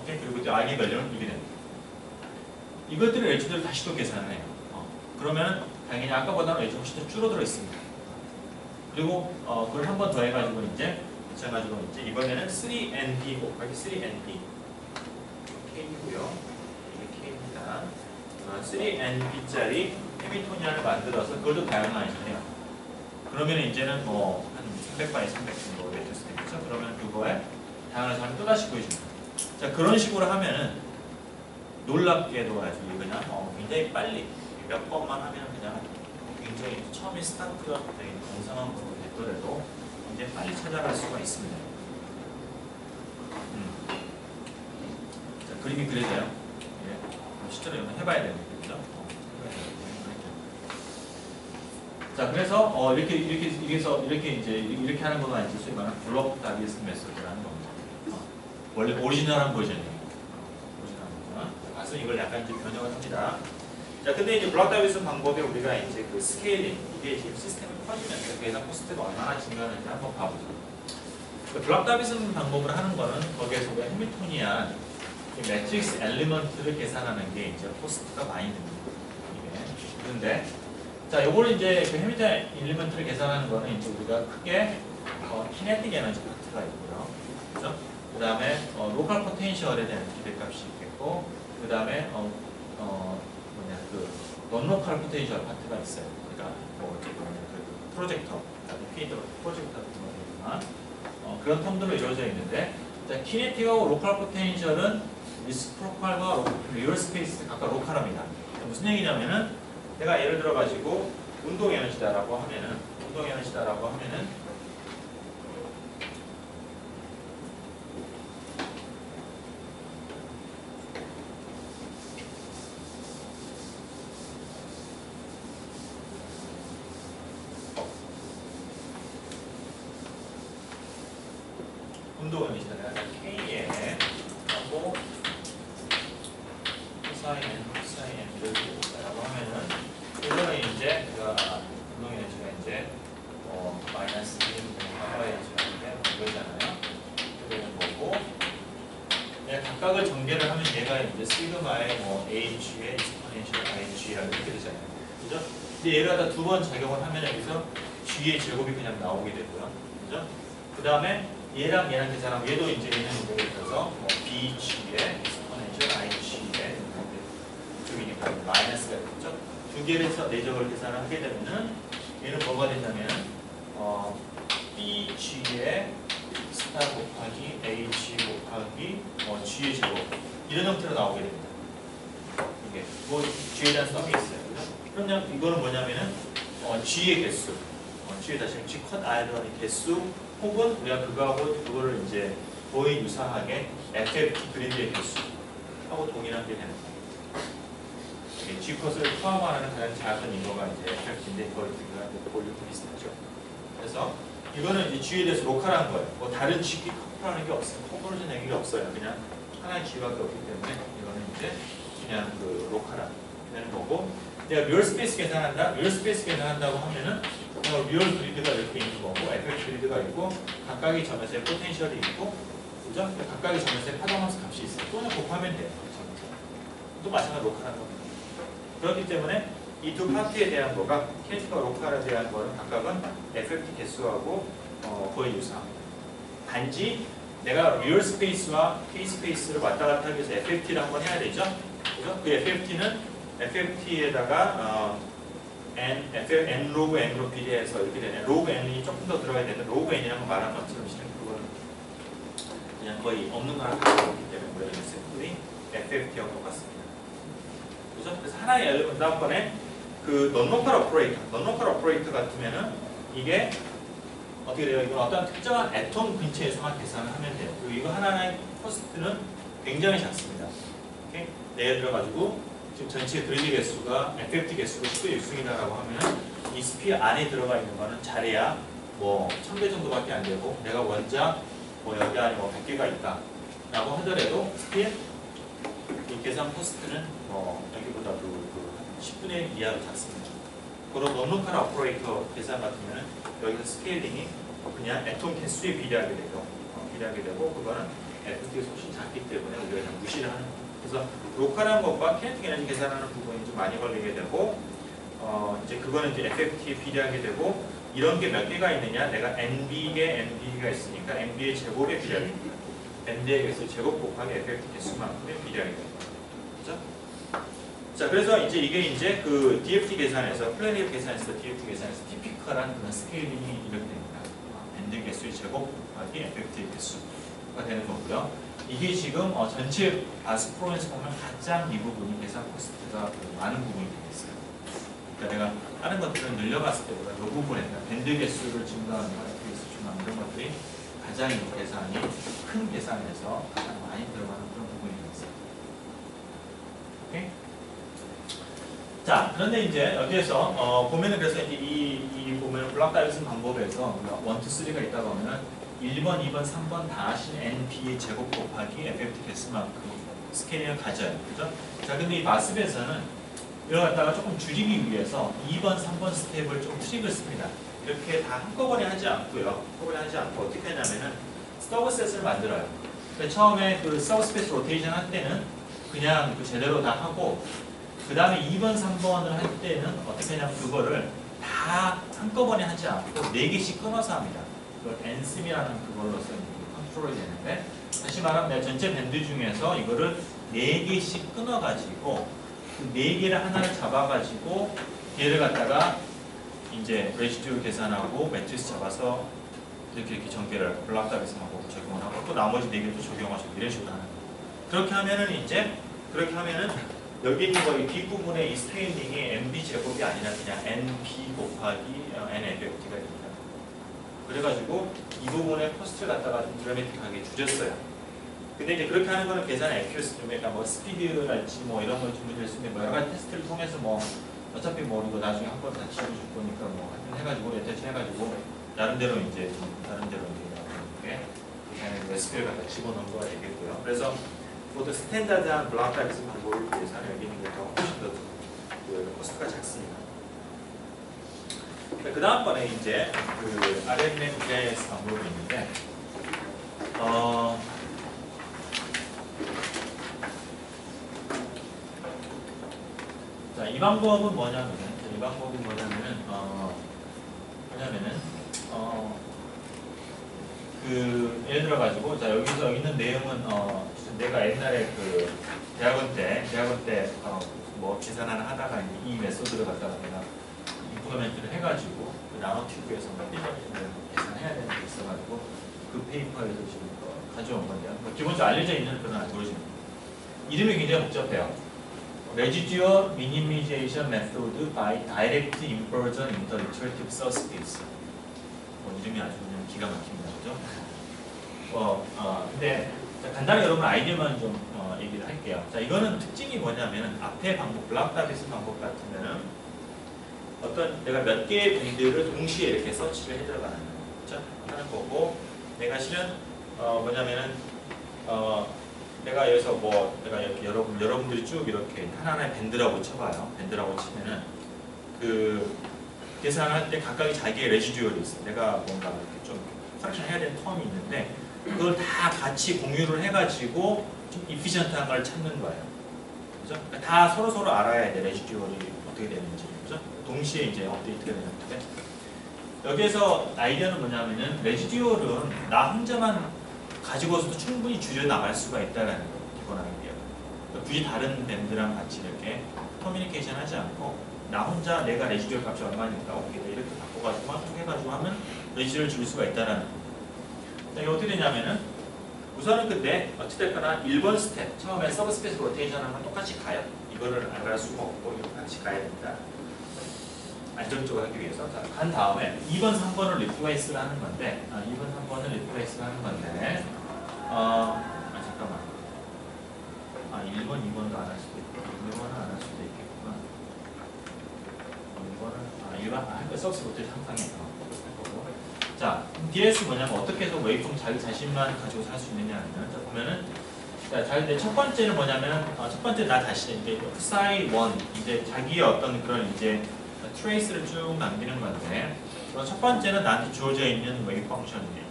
오케이? 그리고 이제 i의 밸류는 이게 됩니다. 이것들을 엣지들을 다시 또 계산을 해요. 그러면 당연히 아까보다는 엣지 훨씬 더 줄어들어 있습니다. 그리고 그걸 한 번 더 해가지고 이제 마찬가지로 이제 이번에는 3NB 곱하기 3NB K이고요. 이게 K입니다. 3NB짜리 해미토니안을 만들어서 그걸도 다양화해주네요. 그러면 이제는 뭐 한 300바이 300 정도 맺을 되겠죠. 그러면 그거에 다양한 사람이 또다시 보여줍니다. 자, 그런 식으로 하면은 놀랍게도 아주 그냥 굉장히 빨리 몇 번만 하면 그냥 굉장히 처음에 스타트가 되게 공상한 부분이 됐더라도 굉장히 빨리 찾아갈 수가 있습니다. 자, 그림이 그려져요. 예. 실제로 이거 해봐야 되겠죠. 자, 그래서 이렇게 하는 거가 이제 소위 말하는 블록 다비슨 메소드라는 겁니다. 원래 오리지널한 버전이에요. 가서 이걸 약간 이제 변형을 합니다. 자, 근데 이제 블록 다비슨 방법에 우리가 이제 그 스케일링, 이게 지금 시스템이 커지면서 계산 코스트가 얼마나 중요한지 한번 봐보죠. 블록 다비슨 방법을 하는 거는 거기에서 우리가 해미토니안 매트릭스 엘리먼트를 계산하는 게 이제 코스트가 많이 듭니다. 그런데 자, 요거를 이제 그 해미토니안 엘리먼트를 계산하는 거는 이제 우리가 크게 키네틱 에너지 파트가 있고요. 그죠? 그 다음에 로컬 포텐셜에 대한 기대값이 있겠고, 그 다음에 non-local potential 파트가 있어요. 그러니까 그 프로젝터, 피드 프로젝터 같은 거지만 그런 텀들로 이루어져 있는데, 키네틱하고 로컬 포텐셜은 리스프로칼과 리얼 스페이스 각각 로컬합니다. 무슨 얘기냐면은 내가 예를 들어 가지고 운동 에너지다라고 하면은 운동에너지다 K에 하고 코사인 라고 하면은 이거는 이제 운동에너지가 이제 마이너스 1 이거잖아요. 이거는 거고 내가 각각을 전개를 하면 얘가 이제 시그마의 H의 exponential IG라고 이렇게 되잖아요. 그죠? 근데 얘가 다 두 번 작용을 하면 여기서 G의 제곱이 그냥 나오게 되고요. 그죠? 그 다음에 얘랑 계산하면 얘도 이제 얘는 예를 들어서 BG의 exponential IG의 이쪽이니까 마이너스가 되겠죠. 두 개를 해서 내적을 계산을 하게 되면은 얘는 뭐가 되냐면은 BG의 스타 곱하기 H 곱하기 G의 제곱 이런 형태로 나오게 됩니다. 이게 G에 대한 썸이 있어요. 그럼 이거는 뭐냐면은 G의 개수, G에 다시 G 컷 아이들의 개수 혹은 우리가 그거를 이제 거의 유사하게 FFT 그린드의 개수하고 동일한 게 되는 거예요. G 컷을 포함하는 가장 작은 이거가 이제 FFT인데 그걸 볼륨도 비슷하죠. 그래서 이거는 이제 G에 대해서 로컬한 거예요. 다른 G 커플하는 게 없어요. 컨버전 얘기가 없어요. 그냥 하나의 G밖에 없기 때문에 이거는 이제 그냥 그 로컬한 되는 거고. 내가 리얼 스페이스 계산한다고 하면은 리얼 그리드가 이렇게 있는 거고, FX 그리드가 있고, 각각의 점에서의 포텐셜이 있고, 그죠? 각각의 점에서의 파동함수 값이 있어요. 또 그냥 곱하면 돼요. 또 마찬가지로 로컬한 겁니다. 그렇기 때문에 이 두 파트에 대한 거가 키네틱과 로컬에 대한 거는 각각은 FFT 개수하고 거의 유사합니다. 단지 내가 리얼 스페이스와 K 스페이스를 왔다 갔다 하기 위해서 FFT를 한번 해야 되죠. 그죠? 그 FFT는 FFT에다가 N 로그 N으로 비례해서 이렇게 되네. 로그 N이 조금 더 들어가야 되는데 로그 N이라는 말한 것처럼 실은 그거는 그냥 거의 없는 거랑 같기 때문에 우리가 이 샘플이 FFT하고 똑같습니다. 그죠? 그래서 하나의 엘리먼트 다음번에 그 non-local operator 같으면은 이게 어떻게 돼요? 이건 어떤 특정한 애톰 근처에서만 계산을 하면 돼요. 그리고 이거 하나의 코스트는 굉장히 작습니다. 오케이? 예를 들어가지고 지금 전체 그리드 개수가 FFT 개수가 10의 6승이다라고 하면은 이 스피어 안에 들어가 있는 거는 잘해야 1000배 정도밖에 안 되고 내가 원작 여기 안에 100개가 있다라고 하더라도 스피어 이 계산 코스트는 여기보다도 10분의 1 이하로 작습니다. 그리고 non-local operator 계산 같으면 여기서 스케일링이 그냥 애톰 개수에 비례하게 되고 그거는 FT가 훨씬 작기 때문에 우리가 그냥 무시를 하는 거예요. 그래서 로컬한 것과 키네틱 에너지 계산하는 부분이 좀 많이 걸리게 되고 이제 그거는 이제 FFT에 비례하게 되고 이런 게 몇 개가 있느냐? 내가 NB가 있으니까 NB의 제곱에 비례하게 됩니다. NB의 개수 제곱 곱하기 FFT 개수만큼에 비례하게 됩니다. 그죠? 자, 그래서 이제 이게 이제 그 DFT 계산에서 플래닛 계산에서 DFT 계산에서 티피컬한 그런 스케일링이 이렇게 됩니다. 밴드 개수의 제곱 곱하기 FFT 개수가 되는 거고요. 이게 지금 전체 바스프로에서 보면 가장 이 부분이 계산 코스트가 많은 부분이 되겠어요. 그러니까 내가 다른 것들은 늘려갔을 때보다 이 부분에서 밴드 개수를 증가하는 FFT 개수 증가하는 이런 것들이 가장 이 계산이 큰 계산에서 가장 많이 들어가는 그런 부분이 되겠어요. 오케이? 자, 그런데 이제 여기에서 보면은 그래서 이제 이 보면은 블락 다이비슨 방법에서 1, 2, 3가 있다고 하면은 1번, 2번, 3번 다 하신 NP의 제곱 곱하기 FFT 개수만큼 스케일을 가져요. 그죠? 자, 근데 이 바스에서는 이걸 갖다가 조금 줄이기 위해서 2번, 3번 스텝을 좀 트릭을 씁니다. 이렇게 다 한꺼번에 하지 않고요. 한꺼번에 하지 않고 어떻게 하냐면은 서브셋을 만들어요. 그러니까 처음에 그 서브스페이스 로테이션 할 때는 그냥 그 제대로 다 하고 그 다음에 2번, 3번을 할 때는 어떻게 하냐면 그거를 다 한꺼번에 하지 않고 4개씩 끊어서 합니다. 그걸 엔심이라는 그걸로서 컨트롤이 되는데 다시 말하면 내가 전체 밴드 중에서 이거를 4개씩 끊어가지고 그 4개를 하나를 잡아가지고 얘를 갖다가 이제 레시듀 계산하고 매트리스 잡아서 이렇게 전개를 블락 다비스하고 적용을 하고 또 나머지 4개도 적용하시고 이런 식으로 하는 거예요. 그렇게 하면은 여기 있는 거 이 뒷부분에 이 스케일링이 NB 제곱이 아니라 그냥 NP 곱하기 NFFT가 됩니다. 그래가지고 이 부분에 코스트를 갖다가 좀 드라마틱하게 줄였어요. 근데 이제 그렇게 하는 거는 계산의 액큐러시 좀 약간 뭐 스피드랄지 뭐 이런 걸 준비될 수 있는 뭐 여러 가지 테스트를 통해서 뭐 어차피 뭐 이거 나중에 한 번 다 지워줄 거니까 뭐 해가지고 애태치 해가지고 나름대로 이제 이렇게 계산의 레시피를 갖다 집어넣은 거가 되겠고요. 그래서 모두 스탠다드한 블락 다이비슨 방법을 위해서는 여기 있는 게 더 훨씬 더 코스트가 작습니다. 그 다음번에 이제 그 RMMGIS 방법이 있는데 자, 이 방법은 뭐냐면은 그 예를 들어 가지고 자 여기서 여기 있는 내용은 내가 옛날에 그 대학원 때 뭐 계산하나 하다가 이 메소드를 갖다가 내가 임플리멘트를 해가지고 그 나노튜브에서 뭐 계산해야 되는 게 있어가지고 그 페이퍼에서 지금 가져온 건데요. 뭐 기본적으로 알려져 있는 그런 알고리즘입니다. 이름이 굉장히 복잡해요. Residual Minimization Method by Direct Inversion in the Iterative Subspace. 이름이 아주 그냥 기가 막힙니다. 그죠? 근데 간단히 여러분 아이디어만 좀 얘기를 할게요. 자, 이거는 특징이 뭐냐면 앞에 방법, 블락 다비슨 방법 같으면은 어떤 내가 몇 개의 밴드를 동시에 이렇게 서치를 해 들어가는 거죠. 하는 거고 내가 실은 뭐냐면은 내가 여기서 뭐 내가 이렇게 여러분들이 쭉 이렇게 하나하나의 밴드라고 쳐봐요. 밴드라고 치면은 그 계산할 때 각각의 자기의 레지듀얼이 있어. 내가 뭔가 이렇게 좀 프랙션 해야 되는 텀이 있는데 그걸 다 같이 공유를 해가지고 좀 이피션트한 걸 찾는 거예요. 그죠? 그러니까 다 서로 알아야 돼. 레지듀얼이 어떻게 되는지. 그죠? 동시에 이제 업데이트가 되는데 여기에서 아이디어는 뭐냐면은 레지듀얼은 나 혼자만 가지고서도 충분히 줄여 나갈 수가 있다는 거예요. 기본 아이디어. 그러니까 굳이 다른 밴드랑 같이 이렇게 커뮤니케이션 하지 않고 나 혼자 내가 레지듀얼 값이 얼마니까 오케이 이렇게 바꿔가지고 해가지고 하면 레지듀얼을 줄 수가 있다는 거예요. 이게 어떻게 되냐면은 우선은 근데 어찌됐거나 1번 스텝 처음에 서브스페이스 로테이션하는 건 똑같이 가요. 이거를 안 갈 수가 없고 이거 같이 가야 됩니다. 안정적으로 하기 위해서 간 다음에 2번, 3번을 리플레이스를 하는 건데 2번, 3번을 리플레이스를 하는 건데 잠깐만 1번, 2번도 안 할 수도 있고 2번은 안 할 수도 있겠구나. 2번은 할 거 서브스페이스 로테이션 항상 해요. 자, DS 뭐냐면 어떻게 해서 웨이폼 자기 자신만 가지고 살 수 있느냐 하면 자 보면은 자, 첫 번째는 뭐냐면 첫 번째 나 자신 이제 Psi 1 이제 자기의 어떤 그런 이제 트레이스를 쭉 남기는 건데 첫 번째는 나한테 주어져 있는 웨이브 펑션이에요.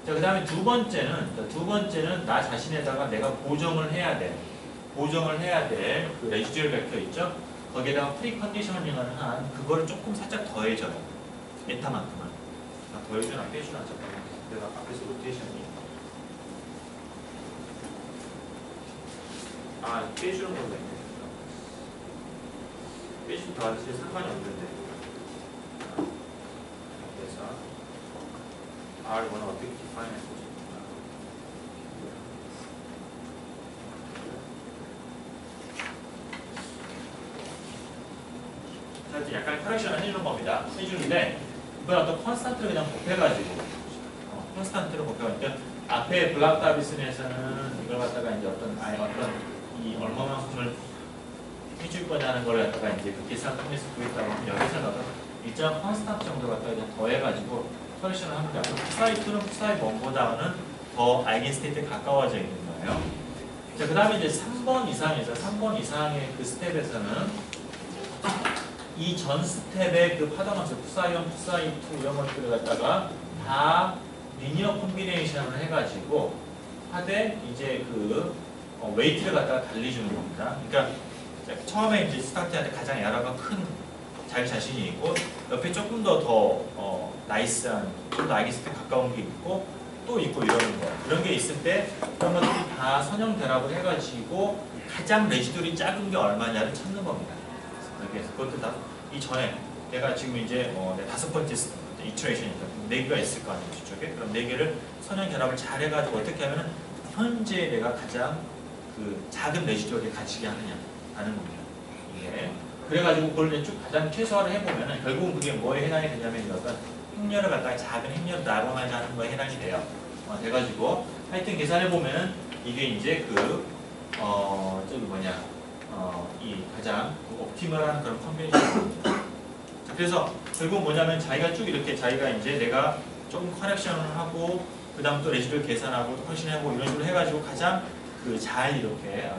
자, 그 다음에 두 번째는 나 자신에다가 내가 보정을 해야 될 그 레지듀얼 벡터 있죠? 거기에다가 프리컨디셔닝을 한 그거를 조금 살짝 더해줘요. 에타만큼만. 더해주나 빼주나 잠깐만. 내가 앞에서 로테이션이 빼주는 걸로 했네. 빼주는 더 하듯이 상관이 없는데. 그래서 R1은 어떻게 디파인 할지. 약간 커렉션을 해주는 겁니다. 해주는데 이건 어떤 컨스탄트를 그냥 곱해가지고 컨스탄트를 곱해가지고 앞에 블락 다비슨에서는 이걸 갖다가 이제 어떤 이 얼마만큼을 해줄 거냐는 걸 갖다가 이제 그 계산 통해서 구했다고 하면 여기서는 어떤 일정한 컨스탄트 정도 갖다가 그냥 더해가지고 커렉션을 합니다. 푸사이 2는 푸사이 1보다는 더 아이겐 스테이트에 가까워져 있는 거예요. 자, 그 다음에 이제 3번 이상의 그 스텝에서는 이 전 스텝의 그 파동함수 푸사이 1, 푸사이 2 이런 것들을 갖다가 다 리니어 콤비네이션을 해가지고 하되 이제 그 웨이트를 갖다가 달리주는 겁니다. 그러니까 처음에 이제 스타트할 때 가장 에러가 큰 자기 자신이 있고 옆에 조금 더 나이스한 좀 더 아이기스트에 가까운 게 있고 또 있고 이러는 거예요. 그런 게 있을 때 그런 것들이 다 선형 대랍을 해가지고 가장 레지듀얼이 작은 게 얼마냐를 찾는 겁니다. 그래서 그것도 다 이전에 내가 지금 이제 5번째 이터레이션이니까 4개가 있을 거 아니에요, 저쪽에. 그럼 4개를 선형 결합을 잘 해가지고 어떻게 하면은 현재 내가 가장 그 작은 레지듀얼을 가지게 하느냐 하는 겁니다. 이게 그래가지고 그걸 쭉 가장 최소화를 해보면은 결국은 그게 뭐에 해당이 되냐면 어떤 행렬을 갖다가 작은 행렬을 나눠가자 하는 거에 해당이 돼요. 돼가지고 하여튼 계산해보면은 이게 이제 저기 뭐냐 이 가장 옵티멀한 그런 컨벤션입니다. 자, 그래서 결국 뭐냐면 자기가 쭉 이렇게 자기가 이제 내가 조금 커렉션을 하고 그 다음 또 레지듀얼 계산하고 또 커렉션하고 이런 식으로 해가지고 가장 그 잘 이렇게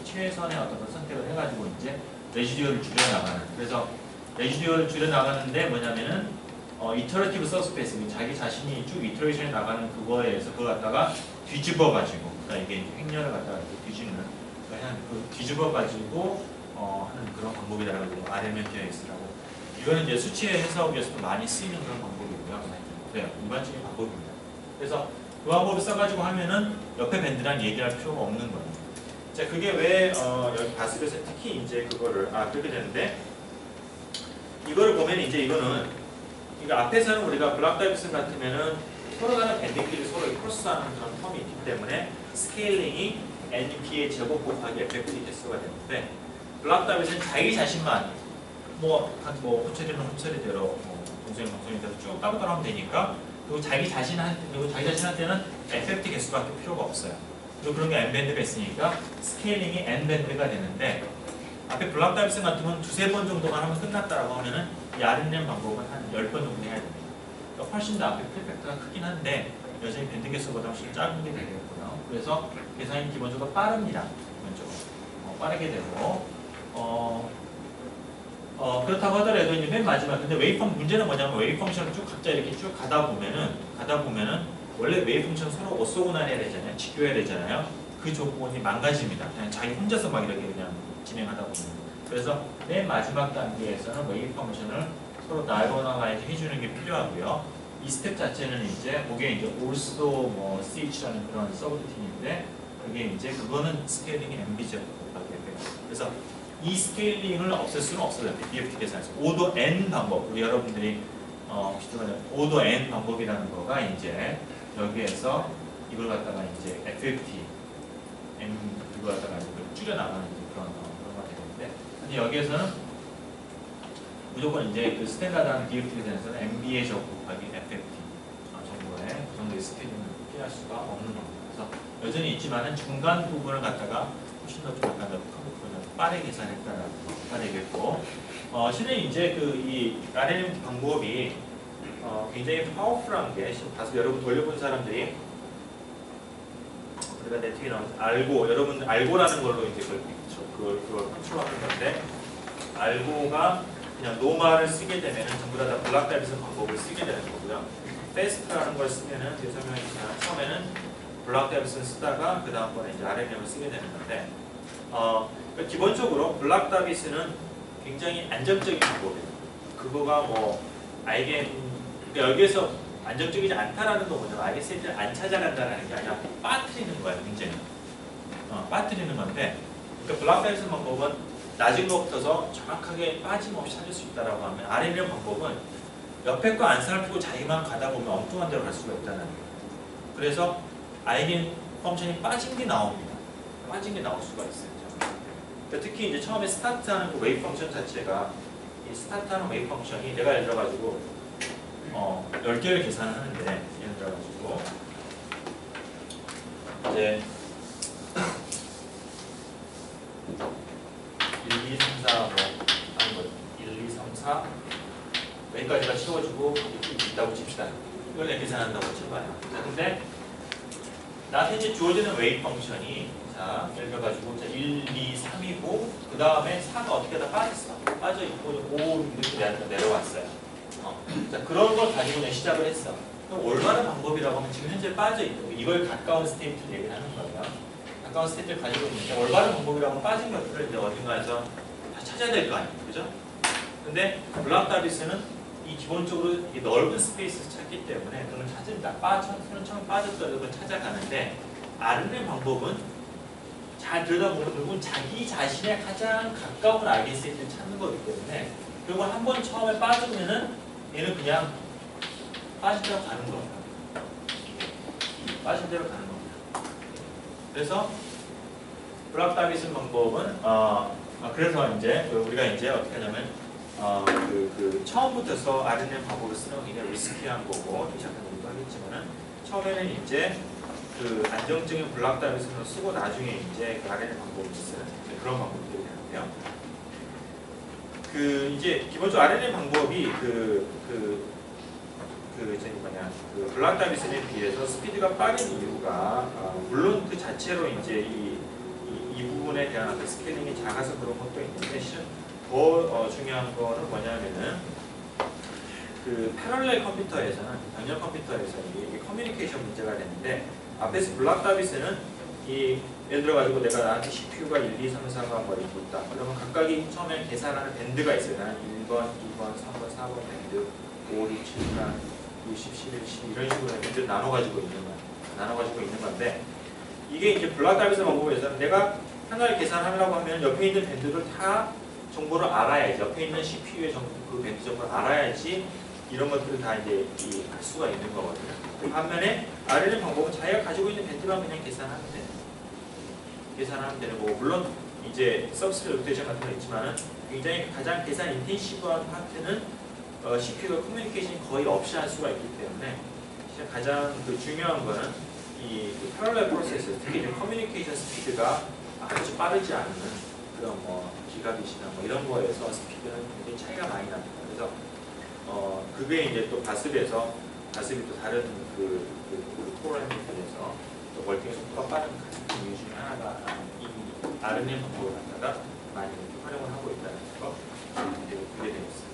최선의 어떤 선택을 해가지고 이제 레지듀얼을 줄여나가는. 그래서 레지듀얼을 줄여나가는데 뭐냐면은 이터레티브 서스페이스 자기 자신이 쭉 이터레이션에 나가는 그거에 의해서 그걸 갖다가 뒤집어가지고 그러니까 이게 행렬을 갖다가 이렇게 뒤집는 뒤집어가지고 하는 그런 방법이라고 RMMPX라고. 이거는 이제 수치 해석에서도 많이 쓰이는 그런 방법이고요. 그래요. 일반적인 방법입니다. 그래서 그 방법을 써가지고 하면은 옆에 밴드랑 얘기할 필요가 없는 거예요. 자, 그게 왜 여기 바스켓에 특히 이제 그거를 그렇게 되는데 이거를 보면 이제 이거는 이거 앞에서는 우리가 블락 다이비슨 같으면은 서로 다른 밴드끼리 서로 크로스하는 그런 텀이 있기 때문에 스케일링이 NP의 제곱 곱하기 FFT 개수가 되는데 블락 다이빗은 자기 자신만 호철이는 호철이대로 동생은 동생이대로 쭉 따로따로 하면 되니까 그리고 자기 자신한테는 FFT 개수밖에 필요가 없어요. 그리고 그런 게 N밴드가 있으니까 스케일링이 N밴드가 되는데 앞에 블락 다이빗 같으면 2-3번 정도만 하면 끝났다라고 하면은 이 RNM 방법은 한 10번 정도 해야 됩니다. 그러니까 훨씬 더 앞에 프리팩트가 크긴 한데 여전히 밴드 개수보다 훨씬 작은 게 되겠고요. 그래서 계산이 기본적으로 빠릅니다. 기본적으로 빠르게 되고 그렇다고 하더라도 이제 맨 마지막 근데 웨이펑 문제는 뭐냐면 웨이브 펑션을 쭉 각자 이렇게 쭉 가다 보면은 원래 웨이브 펑션 서로 오소고날해야 되잖아요. 지켜야 되잖아요. 그 조건이 망가집니다. 그냥 자기 혼자서 막 이렇게 그냥 진행하다 보면. 그래서 맨 마지막 단계에서는 웨이브 펑션을 서로 다이고널라이즈 해주는 게 필요하고요. 이 스텝 자체는 이제 그게 이제 also CH라는 그런 서브루틴인데 그게 이제 그거는 스케일링이 MB제곱 곱하기 FX. 그래서 이 스케일링을 없앨 수는 없어요. BFT 계산에서 오도 N 방법. 우리 여러분들이 혹시 들어봤나요? 오도 N 방법이라는 거가 이제 여기에서 이걸 갖다가 이제 FFT M 이걸 갖다가 이제 줄여나가는 그런 거 되는데 근데 여기에서는 무조건 이제 그 스탠다드한 BFT 계산에서는 MB의 제곱 곱하기 FFT 정도의 그 정도의 스케일링을 피할 수가 없는 겁니다. 그래서 여전히 있지만은 중간 부분을 갖다가 훨씬 더 좀 약간 더 빠르게 계산했다라는 거 되겠고 실은 이제 이 RNM 방법이 굉장히 파워풀한 게 지금 봐서 여러분 돌려본 사람들이 우리가 네트에 나오면서 여러분 알고라는 걸로 이제 그걸 컨트롤하는 건데 알고가 그냥 노말을 쓰게 되면 전부 다 블락 다이비슨 방법을 쓰게 되는 거고요. fast라는 걸 쓰면은 뒤에 설명했지만 처음에는 블락 다비스를 쓰다가 그 다음번에 이제 RNM을 쓰게 되는 건데 그러니까 기본적으로 블락 다비스는 굉장히 안정적인 방법이에요. 그거가 뭐 그러니까 여기에서 안정적이지 않다라는 거 뭐냐면 아이겐세이트를 안 찾아간다는 게 아니라 빠뜨리는 거예요. 굉장히 빠뜨리는 건데 그러니까 블락 다비스 방법은 낮은 것부터서 정확하게 빠짐없이 찾을 수 있다라고 하면 RNM 방법은 옆에 거 안 살피고 자기만 가다 보면 엉뚱한 데로 갈 수가 있다는 거예요. 그래서 아이겐 펑션이 빠진 게 나옵니다. 빠진 게 나올 수가 있어요. 그러니까 특히 이제 처음에 스타트하는 그 웨이브 펑션 자체가 이 스타트하는 웨이브 펑션이 내가 예를 들어가지고 10개를 계산을 하는데 예를 들어가지고 이제 1, 2, 3, 4 뭐 하는 거죠. 1, 2, 3, 4 여기까지가 채워지고 있다고 칩시다. 이걸 내가 계산한다고 쳐봐요. 자, 근데 나한테 이제 주어지는 웨이브 펑션이 자, 예를 들어가지고 1, 2, 3이고 그 다음에 4가 어떻게 다 빠져있고 5 이렇게 내려왔어요. 자, 그런 걸 가지고 내가 시작을 했어. 그럼 올바른 방법이라고 하면 지금 현재 빠져있고 이걸 가까운 스테이트를 얘기를 하는 거예요. 가까운 스테이트를 가지고 있는데 올바른 방법이라고 하면 빠진 것들을 이제 어딘가에서 다 찾아야 될 거 아니에요. 그죠? 근데 블락 다비스는 이 기본적으로 이 넓은 스페이스에서 찾기 때문에 그걸 찾습니다. 처음 빠졌던 걸 찾아가는데 RNM 방법은 잘 들여다보면 결국은 자기 자신의 가장 가까운 아이겐세이트를 찾는 거기 때문에 결국은 한 번 처음에 빠지면은 얘는 그냥 빠진 대로 가는 거예요. 빠진 대로 가는 겁니다. 그래서 블락 다비스 방법은 그래서 이제 우리가 이제 어떻게 하냐면 처음부터서 RNM 방법을 쓰는 게 굉장히 리스키한 거고 시작한 거기도 하겠지만은 처음에는 이제 그 안정적인 블락 다비스를 쓰고 나중에 이제 그 RNM 방법을 쓰는 그런 방법들이 되는데요. 이제 기본적으로 RNM 방법이 블락 다비스에 비해서 스피드가 빠른 이유가 물론 그 자체로 이제 이 부분에 대한 어떤 스케일링이 작아서 그런 것도 있는데 실은 더 중요한 거는 뭐냐면은 그 패럴렐 컴퓨터에서는 병렬 컴퓨터에서는 이게 커뮤니케이션 문제가 되는데 앞에서 블락 다비스는 예를 들어가지고 내가 나한테 CPU가 1, 2, 3, 4가 뭐 이렇게 있다. 그러면 각각이 처음에 계산하는 밴드가 있어요. 나는 1번, 2번, 3번, 4번 밴드, 5, 6, 7, 8, 60, 11, 12 이런 식으로 밴드를 나눠가지고 있는 건데 이게 이제 블락 다비스 방법에서는 내가 하나를 계산하려고 하면 옆에 있는 밴드를 다 정보를 알아야지. 옆에 있는 CPU의 그 밴드 정보를 알아야지 이런 것들을 다 이제 알 수가 있는 거거든요. 반면에 RNM 방법은 자기가 가지고 있는 밴드만 그냥 계산하면 되는 거고 물론 이제 서비스 로테이션 같은 거 있지만은 굉장히 가장 계산 인텐시브한 파트는 CPU가 커뮤니케이션이 거의 없이 할 수가 있기 때문에 가장 중요한 거는 이 패럴렐 프로세스 특히 이제 커뮤니케이션 스피드가 아주 빠르지 않은 그런 뭐 기가빗이나 뭐 이런 거에서 스피드는 굉장히 차이가 많이 납니다. 그래서 그게 이제 또 바스비도 다른 프로그램에 비해서 또 월딩 속도가 빠른 가장 이유 중에 하나가 이 RNM 방법을 갖다가 많이 활용을 하고 있다는 거 그게 되겠습니다.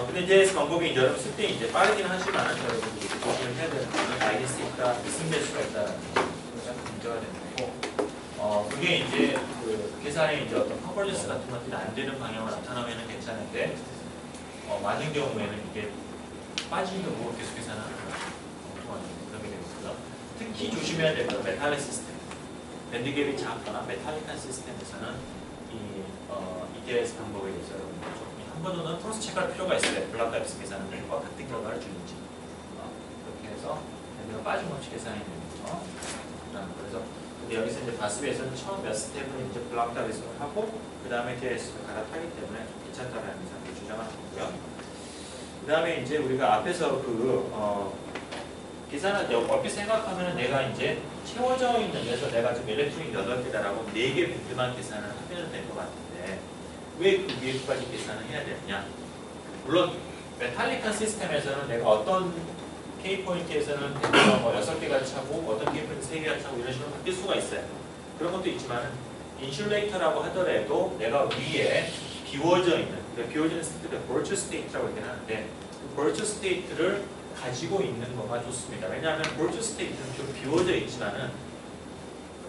근데 이제 방법이 이제 여러분 쓸 때 이제 빠르긴 하지만 여러분들이 조심을 해야 되는 거는 아이겐세이트가 미승될 수가 있다는 그런 문제가 되는 거고 그게 이제 계산에 이제 어떤 컨버전스 같은 것들이 안 되는 방향으로 나타나면 괜찮은데 많은 경우에는 이게 빠지는 거 계속 계산하는 그런 게 되고요. 특히 조심해야 될 건 메탈릭 시스템. 밴드갭이 작거나 메탈릭한 시스템에서는 ETS 방법에 대해서 한 번은 크로스 체크할 필요가 있어요. 블락 다비스 계산은 과 같은 결과를 주는지. 그렇게 해서 밴드가 빠짐없이 계산이 되는 거죠. 그래서 근데 여기서 이제 바스비에서는 처음 몇 스텝은 이제 블락 다비스를 하고 그 다음에 ETS를 갈아타기 때문에 좀 괜찮다라는 사람들이 주장하는 거고요. 그 다음에 이제 우리가 앞에서 계산을 얼핏 생각하면 내가 이제 채워져 있는 데서 내가 지금 일렉트로닉 8개다라고 4개 밴드만 계산을 하면 될 것 같은데 왜 그 위에까지 계산을 해야 되느냐? 물론 메탈릭한 시스템에서는 내가 어떤 K포인트에서는 밴드가 뭐 6개가 차고 어떤 K포인트 3개가 차고 이런 식으로 바뀔 수가 있어요. 그런 것도 있지만 인슐레이터라고 하더라도 내가 위에 비워져 있는 비워지는 스테이트를 볼트 스테이트라고 얘기를 하는데 virtual state를 가지고 있는 거가 좋습니다. 왜냐하면 virtual state는 좀 비워져 있지만은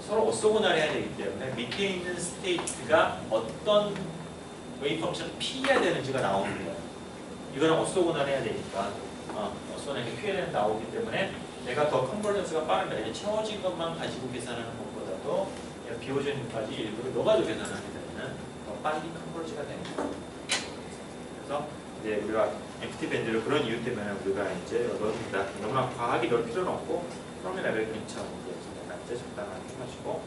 서로 orthogonal해야 되기 때문에 밑에 있는 state가 어떤 웨이브 펑션 P해야 되는지가 나오는 거예요. 이거는 orthogonal해야 되니까 orthogonal이 P해야 되는 나오기 때문에 내가 더 컨버전스가 빠르면 채워진 것만 가지고 계산하는 것보다도 비워져 있는 것까지 일부러 녹아도 계산하게 되면 더 빨리 컨버지가 되는 거예요. 그래서 이제 우리가 empty 밴드를 그런 이유 때문에 우리가 이제 넣습니다. 너무나 과하게 넣을 필요는 없고 프롬의 레벨 근처로 이제 적당하게 해가지고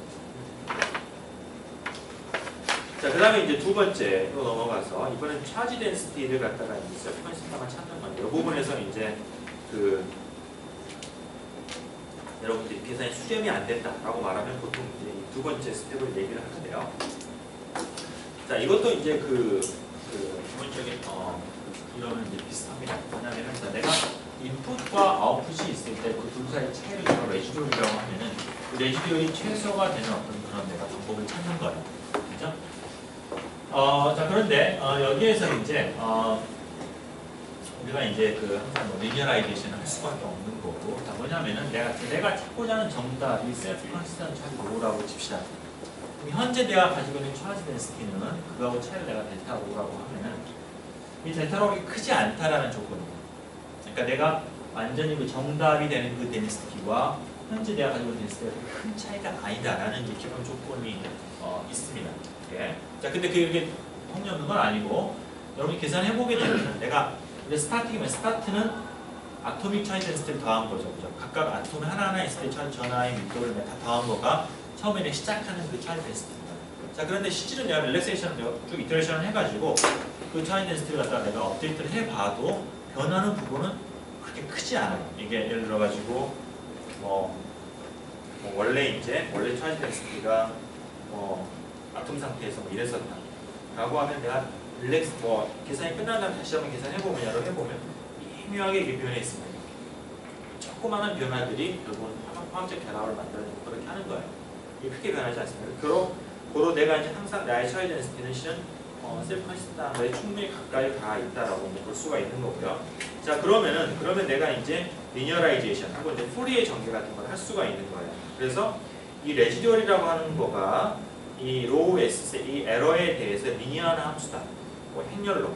자, 그 다음에 이제 두 번째로 넘어가서 이번엔 차지 덴시티를 갖다가 이제 컨스탄만 찾는 건데 이 부분에서 이제 여러분들이 계산이 수렴이 안 된다라고 말하면 보통 이제 두 번째 스텝을 얘기를 하는데요. 자, 이것도 이제 기본적인 이러면 이제 비슷합니다. 뭐냐면 내가 인풋과 아웃풋이 있을 때 그 둘 사이의 차이를 제가 레지듀얼이라고 하면은 그 레지듀얼이 최소가 되는 어떤 그런 내가 방법을 찾는 거예요. 그죠? 자, 그런데 여기에서 이제 우리가 이제 항상 리니어라이제이션을 할 수밖에 없는 거고, 자, 뭐냐면은 내가 찾고자 하는 정답이 셀프 컨스턴트 차지 로라고 칩시다. 현재 내가 가지고 있는 차지 덴시티는 그거하고 차이를 내가 델타 로라고 하면은 이 델타 로가 크지 않다라는 조건입니다. 그러니까 내가 완전히 그 정답이 되는 그 덴시티와 현재 내가 가지고 있는 덴시티가 큰 차이가 아니다라는 이제 기본 조건이 있습니다. 예. 자, 근데 그게 통념는 건 아니고 여러분이 계산해 보게 되면 내가 스타트는 아토믹 차이 덴시티를 더한 거죠. 그죠? 각각 아톰 하나하나 있을 때 전하의 밀도를 다 더한 거가 처음에는 시작하는 그 차이 덴시티입니다. 자, 그런데 실질은 내가 릴렉세이션을 쭉 이터레이션을 해가지고 그 차이 덴시티를 갖다가 내가 업데이트를 해봐도 변하는 부분은 그렇게 크지 않아요. 이게 예를 들어가지고 원래 차이 덴시티가 아톰 상태에서 이랬었다 라고 하면 내가 계산이 끝난 다음에 다시 한번 계산해보면 미묘하게 이게 변해 있습니다. 조그마한 변화들이 결국은 화학적 결합을 만드는 그렇게 하는 거예요. 이게 크게 변하지 않습니다. 고로 내가 이제 항상 나의 차이 덴시티는 실은 셀프 컨스탄트에 충분히 가까이 가 있다라고 볼 수가 있는 거고요. 자, 그러면 내가 이제 리니어라이제이션 하고 이제 포리에 전개 같은 걸 할 수가 있는 거예요. 그래서 이 레지듀얼이라고 하는 거가 이 로우 S, 이 에러에 대해서 리니어한 함수다. 행렬로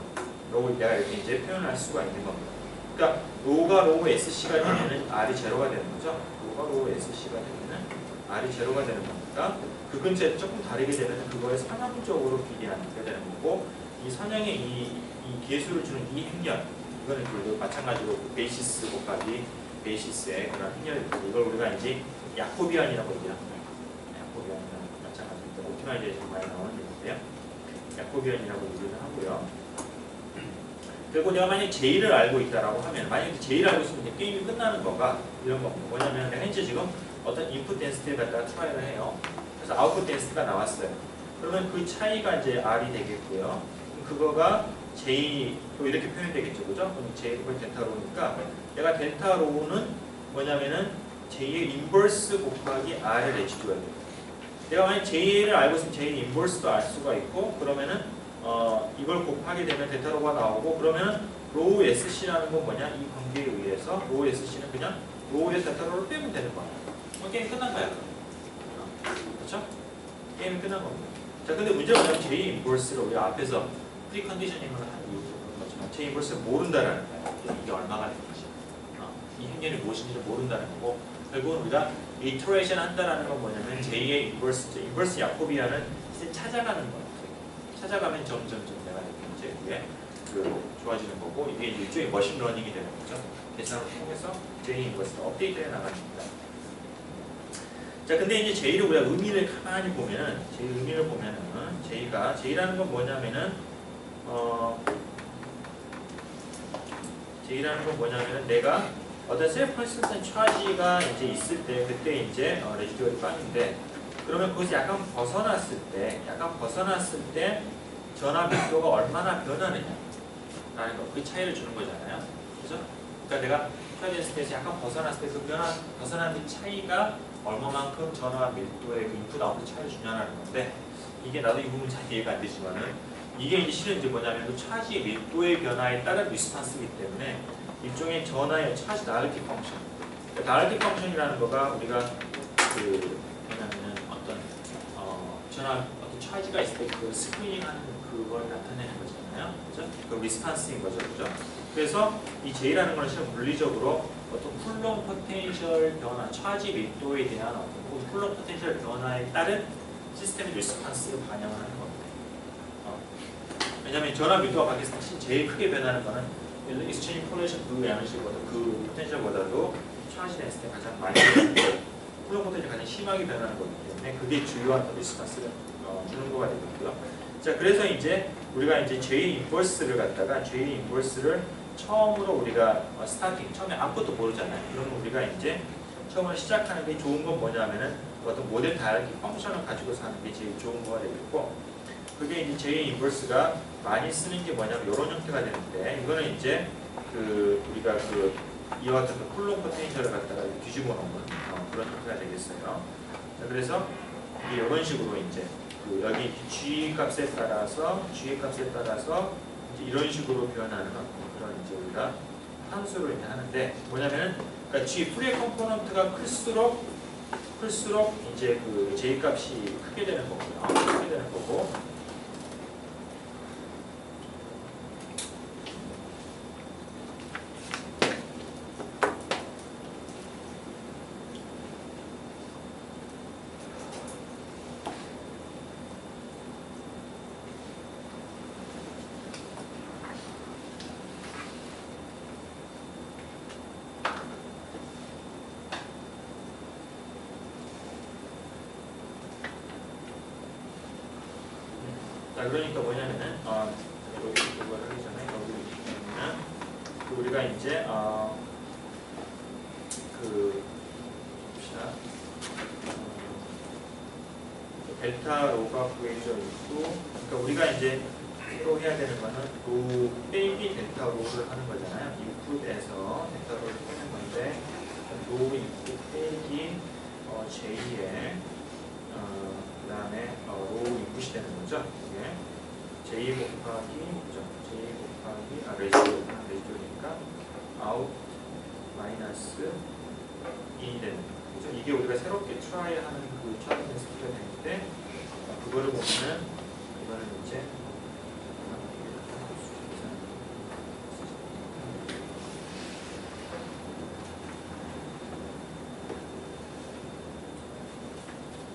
로우 내가 이렇게 이제 표현할 수가 있는 겁니다. 그러니까 로우가 로우 SC가 되면은 R이 제로가 되는 거죠. 로우가 로우 SC가 되면은 R이 제로가 되는 겁니다. 그 근처에 조금 다르게 되면 그거에 선형적으로 비례하는 게 되는 거고, 이 선형의 이 계수를 주는 이 행렬, 이거는 마찬가지로 베이시스 곱하기 베이시스의 그런 행렬이고, 이걸 우리가 이제 야코비안이라고 얘기합니다. 야코비안이랑 마찬가지로 옵티마이제이션 많이 나오는 얘기인데요. 야코비안이라고 얘기를 하고요. 그리고 내가 만약에 J를 알고 있다라고 하면, 만약에 J를 알고 있으면 이제 게임이 끝나는 거가 이런 겁니다. 뭐냐면 내가 현재 지금 어떤 인풋 덴시티를 갖다가 트라이를 해요. 그래서 아웃풋 덴시티가 나왔어요. 그러면 그 차이가 이제 R이 되겠고요. 그거가 J로 이렇게 표현되겠죠. 그죠? 그럼 J가 덴타로우니까 내가 덴타로우는 뭐냐면은 J의 인버스 곱하기 R을 내줘야 돼요. 내가 만약 J를 알고 있으면 J의 인버스도 알 수가 있고, 그러면은 이걸 곱하게 되면 덴타로우가 나오고, 그러면 로우 SC라는 건 뭐냐? 이 관계에 의해서 로우 SC는 그냥 로우에서 덴타로우를 빼면 되는 거야. 게임 끝난 거야. 그렇죠? 게임이 끝난 겁니다. 자, 근데 문제가 뭐냐면 J 인버스를 우리 앞에서 프리컨디셔닝을 하는 이유는 거지만 J 인버스를 모른다라는 거예요. 이게 얼마가 되는지, 이 행렬이 무엇인지를 모른다는 거고, 결국은 우리가 이터레이션 한다라는 건 뭐냐면 J의 인버스 야코비안을 이제 찾아가는 거예요. 찾아가면 점점 내가 이제 위에 좋아지는 거고, 이게 일종의 머신 러닝이 되는 거죠. 계산을 통해서 J 인버스가 업데이트해 나갑니다. 자, 근데 이제 J를 우리가 의미를 가만히 보면은, J라는 건 뭐냐면은, 내가 어떤 셀프 컨스턴트 차지가 이제 있을 때, 그때 이제 레지듀얼이 빵인데, 그러면 거기서 약간 벗어났을 때 전압 밀도가 얼마나 변하느냐라는 거, 그 차이를 주는 거잖아요. 그죠? 그러니까 내가 차지했을 때 약간 벗어났을 때 그 벗어난 그 차이가 얼마만큼 전압 밀도의 그 인풋 아웃풋 차이를 주냐라는 건데, 이게 나도 이 부분 잘 이해가 안 되지만은 이게 이제 실은 이제 뭐냐면 그 차지 밀도의 변화에 따른 리스판스이기 때문에 일종의 전하의 차지 나르티 펑션. 나르티 펑션이라는 거가 우리가 그 뭐냐면은 어떤 전하 어떤 차지가 있을 때 그 스크리닝하는 그걸 나타내는 거잖아요. 그죠? 그 리스판스인 거죠, 그죠? 그래서 이 J라는 건 실은 물리적으로 어떤 쿨롱 포텐셜 변화, 차지 밀도에 대한 어떤 쿨롱 포텐셜 변화에 따른 시스템의 리스판스를 반영하는 겁니다. 왜냐하면 전압 밀도가 바뀌었을 때 제일 크게 변하는 거는 익스체인지 폴레이션 그 에너지보다 그 포텐셜보다도 차지 됐을 때 가장 많이 쿨롱 포텐셜이 가장 심하게 변하는 거기 때문에 그게 주요한 리스판스를 주는 거가 되겠고요. 자, 그래서 이제 우리가 이제 J 인버스를 갖다가 J 인버스를 처음으로 우리가 스타팅 처음에 아무것도 모르잖아요. 그러면 우리가 이제 처음으로 시작하는 게 좋은 건 뭐냐면은 어떤 모델 다이렉트 펑션을 가지고서 하는 게 제일 좋은 거가 되겠고, 그게 이제 J 인버스가 많이 쓰는 게 뭐냐면 이런 형태가 되는데, 이거는 이제 그 우리가 그 이와 같은 그 쿨롱 포텐셜을 갖다가 뒤집어 놓은 그런 형태가 되겠어요. 자, 그래서 이게 이런 식으로 이제 그 여기 G 값에 따라서 이제 이런 식으로 표현하는 그런 이제 우리가 함수를 이제 하는데 뭐냐면은 그러니까 G 프리의 컴포넌트가 클수록 이제 그 J 값이 크게 되는 거고. 자, 그러니까 뭐냐면은 이걸 하기 전에 보면은 우리가 이제 델타 로가 구해져 있고, 그러니까 우리가 이제 새로 해야 되는 거는 로 빼기 델타 로를 하는 거잖아요. 인풋에서 델타 로를 빼는 건데 로 인풋 빼기 J의 그 다음에 로 인풋이 되는 거죠. 이게 J 곱하기 레지오니까 아웃 마이너스 2이 되는 거죠. 이게 우리가 새롭게 트라이하는 그 차트 스피드가 되는데, 그거를 보면은 이거는 이제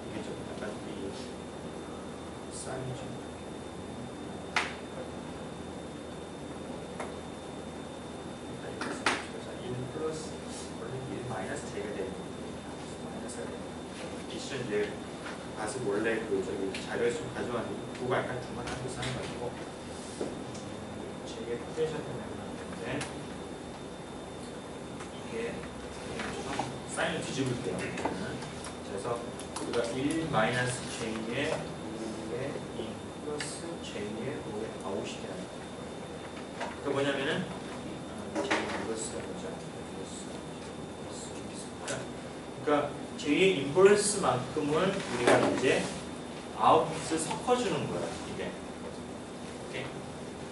이게 좀 약간 이 사인이 좀 플러스 원래 1 마이너스 J가 되는 마이너스가 되는 이슈는 이제 가서 원래 그 저기 자료에서 좀 가져왔는데 그거 약간 중간한 데서 하는 거고 J의 포텐셜 때문에 그런데 이게 좀 사인을 뒤집을게요. 그래서 우리가 1 마이너스 J의 5의 2 플러스 J의 5의 아웃이 되는 거예요. 그러니까 뭐냐면은 J 인버스가 뭐죠? 그러니까 J의 인버스만큼을 우리가 이제 아웃풋을 섞어주는 거야, 이게. 오케이?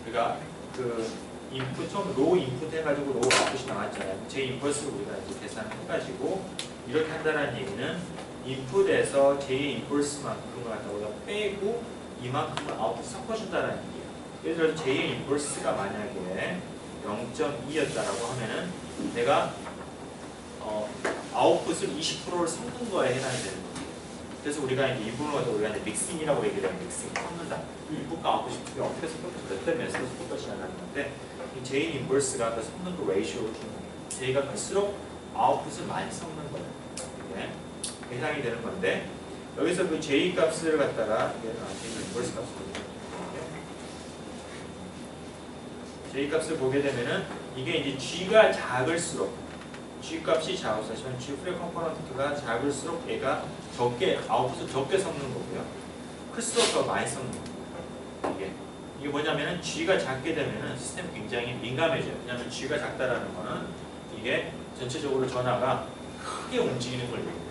그러니까 그 인풋 처음 로 인풋 해가지고 로 아웃풋이 나왔잖아요. J 인버스를 우리가 이제 계산해가지고 이렇게 한다는 얘기는 인풋에서 J 인버스만큼을 갖다 우리가 빼고 이만큼을 아웃풋 섞어준다는 얘기예요. 예를 들어서 J의 인버스가 만약에 0.2였다라고 하면은 내가 아웃풋을 20%를 섞는 거에 해당이 되는 거예요. 그래서 우리가 이제 이 부분을 갖다 우리가 이제 믹싱이라고 얘기를 해요. 믹싱, 섞는다. 인풋과 아웃풋이 어떻게 섞어서 몇대 몇으로 섞을 것이냐는 건데, 이 J 인버스가 그 섞는 그 레이쇼를 주는 거예요. J가 클수록 아웃풋을 많이 섞는 거예요. 이게 해당이 되는 건데, 여기서 그 J 값을 갖다가 J 인버스 값을 J 값을 보게 되면은 이게 이제 G가 작을수록 G 값이 작을수록 G 프레 컴포넌트가 작을수록 얘가 적게 아웃풋을 적게 섞는 거고요. 클수록 더 많이 섞는 거예요. 이게 뭐냐면은 G가 작게 되면은 시스템이 굉장히 민감해져요. 왜냐하면 G가 작다라는 거는 이게 전체적으로 전하가 크게 움직이는 걸 얘기해요.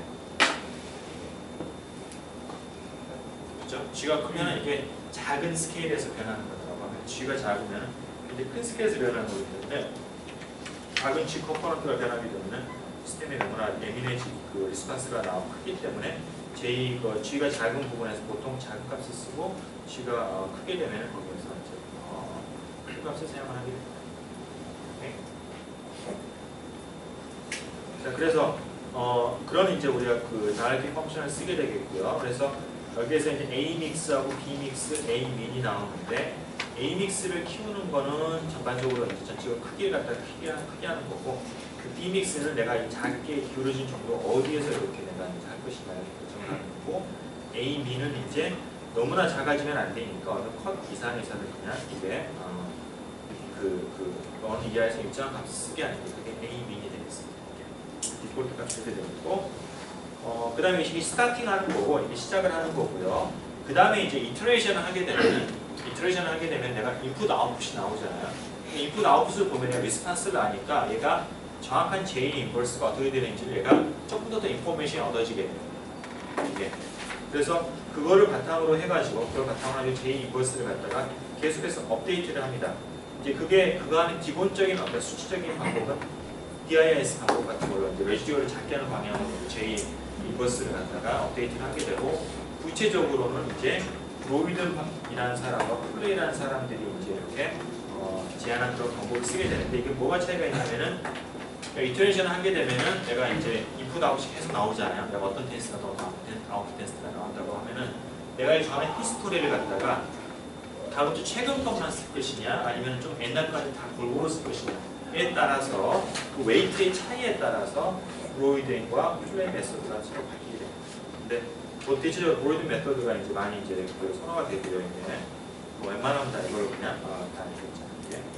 그죠? G가 크면 이게 작은 스케일에서 변하는 거라고 하면 G가 작으면 이제 큰 스케일에서 변하는 거기 때문에 작은 G 컴포넌트가 변하게 되면 시스템에 너무나 예민해지 그 리스폰스가 나오고 크기 때문에 G가 작은 부분에서 보통 작은 값을 쓰고 G가 크게 되면 거기에서 이제 큰 값을 사용을 하게 됩니다. 오케이? 자, 그래서 그런 이제 우리가 그 다이렉트 펑션을 쓰게 되겠고요. 그래서 여기에서 이제 A 믹스하고 B 믹스, A 민이 나오는데 A 믹스를 키우는 거는 전반적으로 이제 전체가 크게 갖다 크게 하는 거고, 그 B 믹스는 내가 작게 기울어진 정도 어디에서 이렇게 내가 이제 할 것인가 결정을 하는 거고, A 민은 이제 너무나 작아지면 안 되니까 어느 컷 이상에서는 그냥 이게 어느 이하에서 일정한 값을 쓰게 하는 게 그게 A 민이 되겠습니다. 디폴트 값이 이렇게 되고, 그 다음에 이게 스타팅 하는 거고, 이게 시작을 하는 거고요. 그 다음에 이제 이터레이션을 하게 되면 내가 인풋 아웃풋이 나오잖아요. 인풋 아웃풋을 보면 내가 리스폰스를 아니까 얘가 정확한 J 인버스가 어떻게 되는지를 얘가 조금 더 인포메이션이 얻어지게 돼요. 이게. 그래서 그거를 바탕으로 해가지고 J 인버스를 갖다가 계속해서 업데이트를 합니다. 이제 그거 안에 기본적인 어떤 수치적인 방법은 DIS 방법 같은 걸로 이제 레지듀얼을 작게 하는 방향으로 J 인버스를 갖다가 업데이트를 하게 되고, 구체적으로는 이제 브로이든이라는 사람과 플레이라는 사람들이 이제 이렇게 제안한 그런 방법을 쓰게 되는데, 이게 뭐가 차이가 있냐면은 이터레이션을 하게 되면은 내가 이제 인풋 아웃이 계속 나오잖아요. 내가 어떤 테스트가 더 나오고 아웃풋 테스트가 나온다고 하면은 내가 이 전에 히스토리를 갖다가 다음 주 최근 것만 쓸 것이냐 아니면 좀 옛날까지 다 골고루 쓸 것이냐에 따라서 그 웨이트의 차이에 따라서 브로이든과 플레이 메소드가 서로 바뀌게 됩니다. 근데 뭐 대체적으로 브로이든 메소드가 이제 많이 이제 선호가 되고요. 이제 뭐 웬만하면 다 이걸 그냥 다 이렇게 됩니다.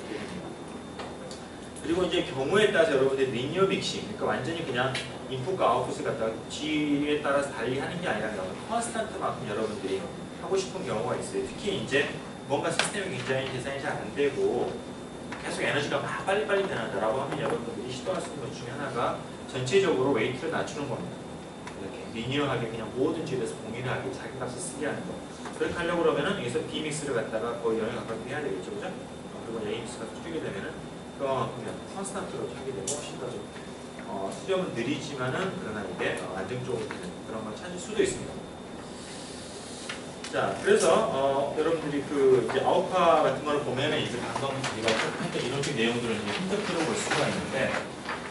그리고 이제 경우에 따라서 여러분들 리니어 믹싱, 그러니까 완전히 그냥 인풋과 아웃풋을 갖다가 G에 따라서 달리 하는 게 아니라 컨스탄트만큼 여러분들이 하고 싶은 경우가 있어요. 특히 이제 뭔가 시스템이 굉장히 계산이 잘 안 되고 계속 에너지가 막 빨리빨리 변한다라고 하면 여러분들이 시도할 수 있는 것 중에 하나가 전체적으로 웨이트를 낮추는 겁니다. 이렇게 리니어하게 그냥 모든 집에서 동일하게 자기 값을 쓰게 하는 거. 그렇게 하려고 그러면은 여기서 B 믹스를 갖다가 거의 0에 가깝게 해야 되겠죠, 그죠? 그리고 A 믹스가 줄이게 되면은 그러면 컨스탄트로 하게 되고 훨씬 더 좀 수렴은 느리지만은 그러나 이게 안정적으로 되는 그런 걸 찾을 수도 있습니다. 자, 그래서 여러분들이 그 이제 아웃파 같은 걸 보면은 이제 방금 우리가 했던 이런 쪽 내용들을 이제 흔적으로 볼 수가 있는데,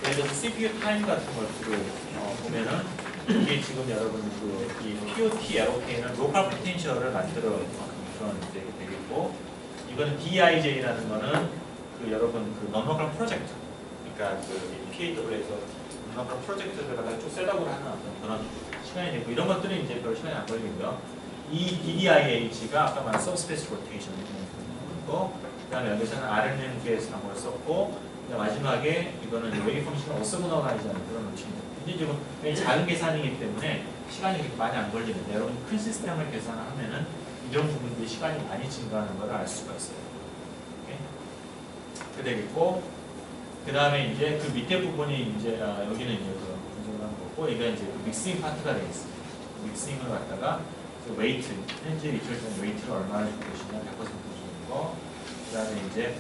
예를 들어서 CPU 타임 같은 것들을 보면은 이게 지금 여러분 이 POT 에로케이는 로컬 포텐셜을 만들어 그런 이제 되겠고, 이거는 DIJ라는 거는 그 여러분 그 non-local 프로젝트, 그러니까 그 PAW에서 non-local 프로젝트를 갖다가 쭉 셋업을 하는 어떤 그런 시간이 되고, 이런 것들은 이제 별 시간이 안 걸리고요. 이 DDIH가 아까 말한 서브스페이스 로테이션 거, 그다음에 여기서는 RNNQ에서 한 걸 썼고, 마지막에 이거는 웨이 펑션을 어서그너가이즈하는 그런 루틴입니다. 이제 지금 작은 계산이기 때문에 시간이 그렇게 많이 안 걸리는데, 여러분 큰 시스템을 계산하면은 이런 부분들이 시간이 많이 증가하는 걸 알 수가 있어요. 그 되겠고, 그 다음에 이제 그 밑에 부분이 이제 여기는 이제 그 분석을 한 거고, 이게 이제 그 믹싱 파트가 되겠습니다. 믹싱을 갖다가 웨이트, 현재 이철된 웨이트를 얼마나 줄 것이냐, 100% 주는 거. 그 다음에 이제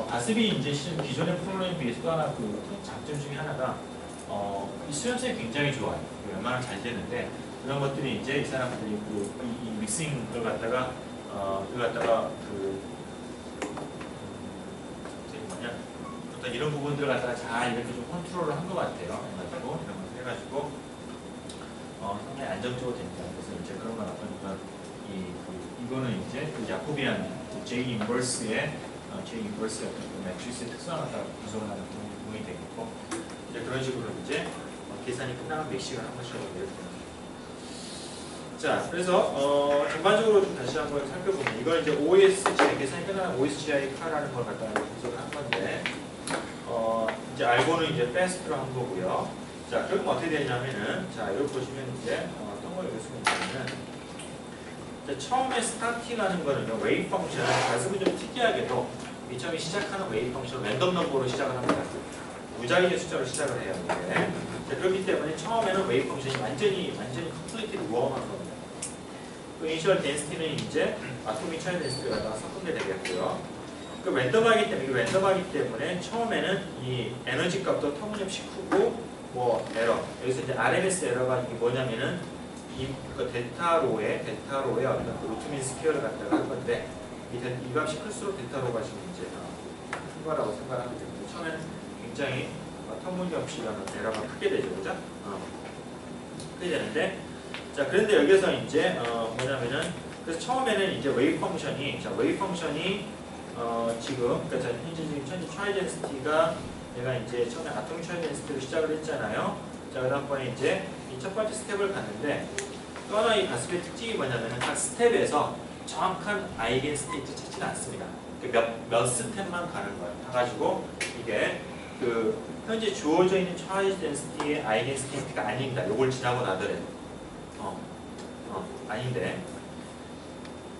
바스비 이제 기존의 프로그램에 비해서 또 하나 그 장점 중에 하나가 이 수렴성이 굉장히 좋아요. 웬만하면 잘 되는데, 그런 것들이 이제 이 사람들이 이 믹싱을 갖다가 어떤 이런 부분들을 갖다가 잘 이렇게 좀 컨트롤을 한 것 같아요. 해가지고 이런 것을 해가지고 상당히 안정적으로 됩니다. 그래서 이제 그런 건 어떤 이거는 이제 그 야코비안 J 인버스의 어떤 그 매트리스의 특성을 갖다가 분석을 하는 부분이 되겠고, 이제 그런 식으로 이제 계산이 끝나면 몇 시간 한 번씩 이렇게. 자, 그래서 전반적으로 좀 다시 한번 살펴보면, 이건 이제 OSGI 계산이 끝나면 OSGI 카라는 걸 갖다가 분석을 한 건데, 이제 알고는 이제 패스트로 한 거고요. 자, 그럼 어떻게 되냐면은, 자, 이렇게 보시면 이제 어떤 걸 여기서 보냐면, 처음에 스타팅하는 거는요, 웨이브 펑션, 가슴은 좀 특이하게도 이 처음에 시작하는 웨이브 펑션 랜덤 넘버로 시작을 합니다. 무작위의 숫자로 시작을 해요. 자, 그렇기 때문에 처음에는 웨이브 펑션이 완전히 컴플리트리 무엄한 겁니다. 그 이니셜 덴시티는 이제 아토믹 차이 덴시티를 갖다가 섞은 게 되겠고요. 그 랜덤하기 때문에, 이게 랜덤하기 때문에 처음에는 이 에너지 값도 터무니없이 크고 뭐 에러, 여기서 이제 RMS 에러가 이게 뭐냐면은 그 데타로의 어떤 그 루트민 스퀘어를 갖다가 한 건데 이 값이 클수록 데타로가 지금 이제 큰 거라고 생각하면 됩니다. 처음에는 굉장히 터무니없이 에러가 크게 되죠, 그죠? 크게 되는데, 자 그런데 여기서 이제 뭐냐면은 그래서 처음에는 이제 웨이브 펑션이 지금 그러니까 현재 지금 차이 덴시티가 내가 이제 처음에 아토믹 차이 덴시티로 시작을 했잖아요. 자 그다음번에 이제 이 첫 번째 스텝을 갔는데 또 하나 이 바스의 특징이 뭐냐면은 각 스텝에서 정확한 아이겐 스테이트 찾지는 않습니다. 몇 스텝만 가는 거예요. 가가지고 이게 그 현재 주어져 있는 차이 덴시티의 아이겐 스테이트가 아닙니다. 요걸 지나고 나더라도 아닌데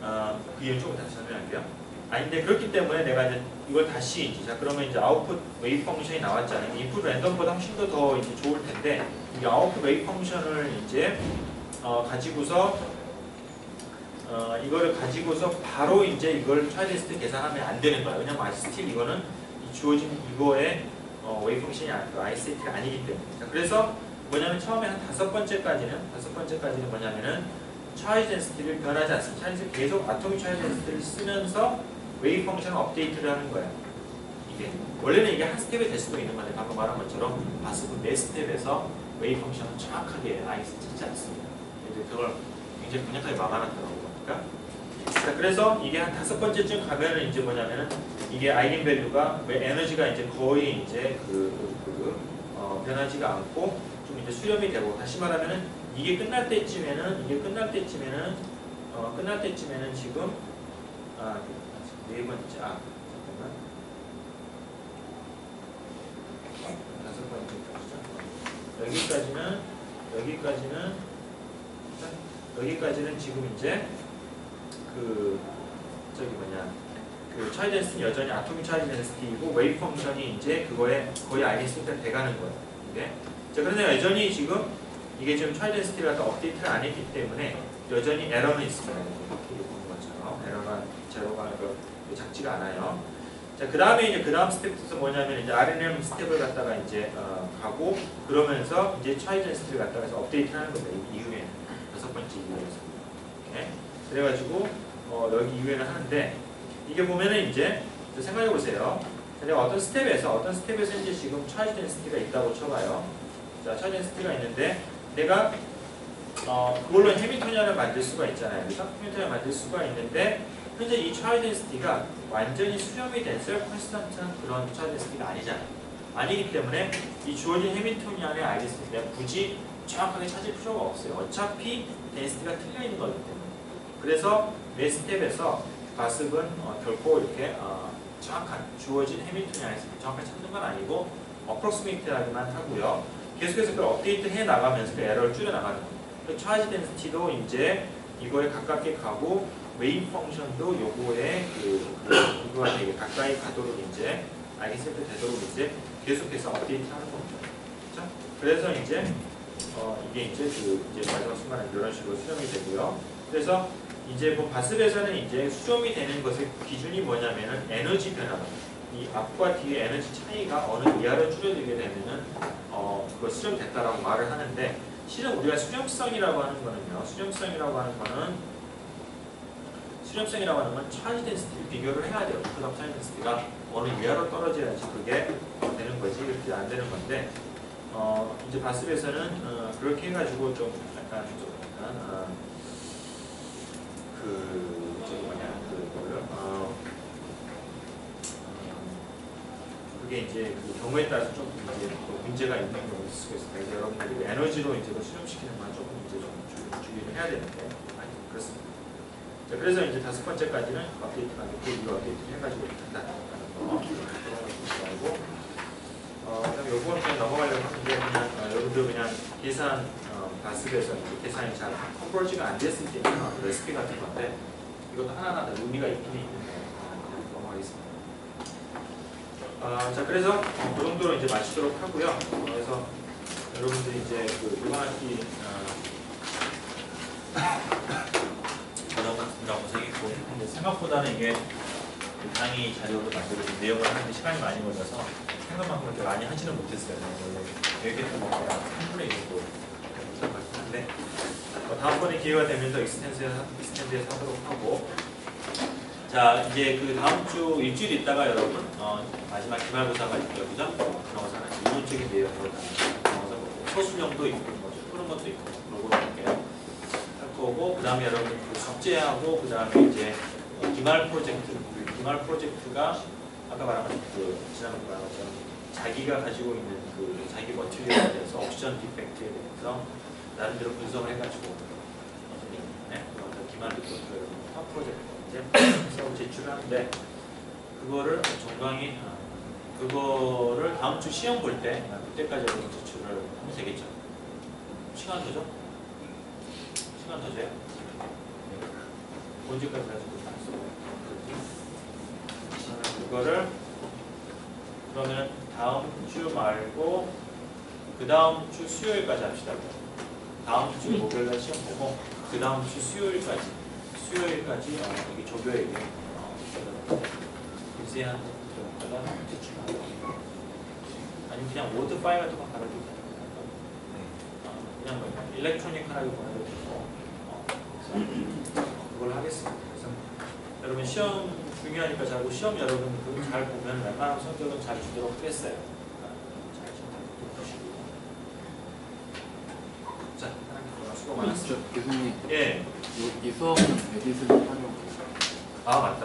그 이유는 조금 다시 설명할게요. 아닌데 그렇기 때문에 내가 이제 이걸 다시 이제 자 그러면 이제 아웃풋 웨이브 펑션이 나왔잖아요. 인풋 랜덤보다 훨씬 더 이제 좋을 텐데 이 아웃풋 웨이브 펑션을 이제 가지고서 이거를 가지고서 바로 이제 이걸 차이 덴시티 계산하면 안 되는 거예요. 왜냐면 아직 스틸 이거는 이 주어진 이거의 웨이브 펑션이 아이스테이트가 아니기 때문에. 자, 그래서 뭐냐면 처음에 한 다섯 번째까지는 뭐냐면은 차이 덴시티를 변하지 않습니다. 차이 덴시티 계속 아토믹 차이 덴시티를 쓰면서 웨이브 펑션을 업데이트를 하는 거예요. 이게 원래는 이게 한 스텝이 될 수도 있는 건데 방금 말한 것처럼 바스는 매 스텝에서 웨이브 펑션을 정확하게 아이스 찾지 않습니다. 이제 그걸 굉장히 분명하게 막아놨더라고요. 그러니까 자, 그래서 이게 한 다섯 번째쯤 가면은 이제 뭐냐면은 이게 아이겐 밸류가 에너지가 이제 거의 이제 변하지가 않고 좀 이제 수렴이 되고 다시 말하면은 이게 끝날 때쯤에는 지금 네 번째 잠깐만 다섯 번째까지죠. 여기까지는 지금 이제 그 차이 덴시티는 여전히 아토믹 차이 덴시티이고 웨이브 펑션이 이제 그거에 거의 아이덴시티가 돼가는 거예요. 이게 자 그런데 여전히 지금 이게 지금 차이 덴시티를 갖다 업데이트를 안 했기 때문에 여전히 에러는 있습니다. 이렇게 보는 것처럼 에러가 제로가 작지가 않아요. 자, 그 다음에 이제 그 다음 스텝에서 뭐냐면 이제 RNM 스텝을 갖다가 이제 가고 그러면서 이제 차이 덴시티를 갖다가 해서 업데이트하는 겁니다. 이후에 다섯 번째 이후에서 이렇게 그래가지고 여기 이후에는 하는데 이게 보면은 이제 생각해 보세요. 내가 어떤 스텝에서 이제 지금 차이 덴시티가 있다고 쳐봐요. 자, 차이 덴시티가 있는데 내가 그걸로 해밀토니안을 만들 수가 있잖아요. 그래서 해밀토니안을 만들 수가 있는데 현재 이 차이 덴시티가 완전히 수렴이 된 셀프 컨스턴트한 그런 차이 덴시티가 아니잖아요. 아니기 때문에 이 주어진 해밀토니안의 아이덴시티 내가 굳이 정확하게 찾을 필요가 없어요. 어차피 덴시티가 틀려 있는 거기 때문에. 그래서 매 스텝에서 바습은 결코 이렇게 정확한 주어진 해밀토니안에서 정확하게 찾는 건 아니고 어프로스메이트하기만 하고요. 계속해서 그걸 업데이트 해 나가면서 그 에러를 줄여 나가는 거예요. 차지 덴시티도 이제 이거에 가깝게 가고 웨이브 펑션도 요거에 이거한테 가까이 가도록 이제 알겠을 때 되도록 이제 계속해서 업데이트하는 겁니다. 그렇죠? 그래서 이제 이게 이제 이제 마지막 순간에 이런 식으로 수렴이 되고요. 그래서 이제 뭐 바습에서는 이제 수렴이 되는 것의 기준이 뭐냐면은 에너지 변화. 이 앞과 뒤의 에너지 차이가 어느 이하로 줄어들게 되면은 그거 수렴됐다라고 말을 하는데 실은 우리가 수렴성이라고 하는 거는요. 수렴성이라고 하는 건 차지 덴시티를 비교를 해야 돼요. 그다음 차지 덴시티가 어느 이하로 떨어져야지 그게 되는 거지. 그렇게 안 되는 건데 이제 바습에서는 그렇게 해가지고 좀 약간 그게 이제 그 경우에 따라서 좀 이제 문제가 있는 경우가 있을 수가 있습니다. 그래서 여러분들이 에너지로 이제 수렴시키는 건 조금 이제 좀 주의를 해야 되는데 그렇습니다. 자, 그래서 이제 다섯 번째까지는 업데이트가 됐고 이거 업데이트를 해가지고 간다는 거 그러고 그다음에 요거는 그냥 넘어가려고 하는데 그냥 여러분들 그냥 계산 바습에서 계산이 잘 컨버지가 안 됐을 때 레시피 같은 건데 이것도 하나하나 다 의미가 있긴 있는데 넘어가겠습니다. 자 그래서 그 정도로 이제 마치도록 하고요. 그래서 여러분들이 이제 그 이번 학기 생각보다는 이게 강의 자료로 만들어진 내용을 하는데 시간이 많이 걸려서 생각만큼 그렇게 많이 하지는 못했어요. 원래 계획했던 것보다 3분의 1 정도 생각했는데 다음번에 기회가 되면 더 익스텐드해서 하도록 하고, 자 이제 그 다음 주 일주일 있다가 여러분 마지막 기말고사가 있고요, 그죠? 기말고사는 이론적인 내용으로 기말고사 보고 소수령도 있고 뭐 푸는 것도 있고 그러고 할게요. 할 거고, 그 다음에 여러분 그 숙제하고 그 다음에 이제 기말 프로젝트가 아까 말한 그 지난번에 말한 것처럼 자기가 가지고 있는 그 자기 머티리얼에 대해서 옵션 디펙트에 대해서 나름대로 분석을 해가지고 기말 리포트 탑 프로젝트 이제 수업 제출하는데, 그거를 정강이 그거를 다음 주 시험 볼 때 그때까지 여러분 제출을 하면 되겠죠. 시간 더죠? 시간 더져요? 언제까지 가지고 그거를 그러면 다음 주 말고 그 다음 주 수요일까지 합시다. 다음 주 목요일날 시험 보고 그 다음 주 수요일까지 여기 조교에게 글쎄한 정도가 제출하고, 아니면 그냥 워드 파일 같은 거 받아도 되고 그냥 뭐 일렉트로닉하게 보내도 되고 그걸 하겠습니다. 그래서 여러분 시험 중요하니까 잘하고, 시험 여러분 잘 보면 웬만한 성적은 잘 주도록 하겠어요. 잘 부탁드리도록 하시고. 자, 하나님 수고 많았습니다. 교수님, 예. 이 수업은 에디슨을 활용. 아 맞다.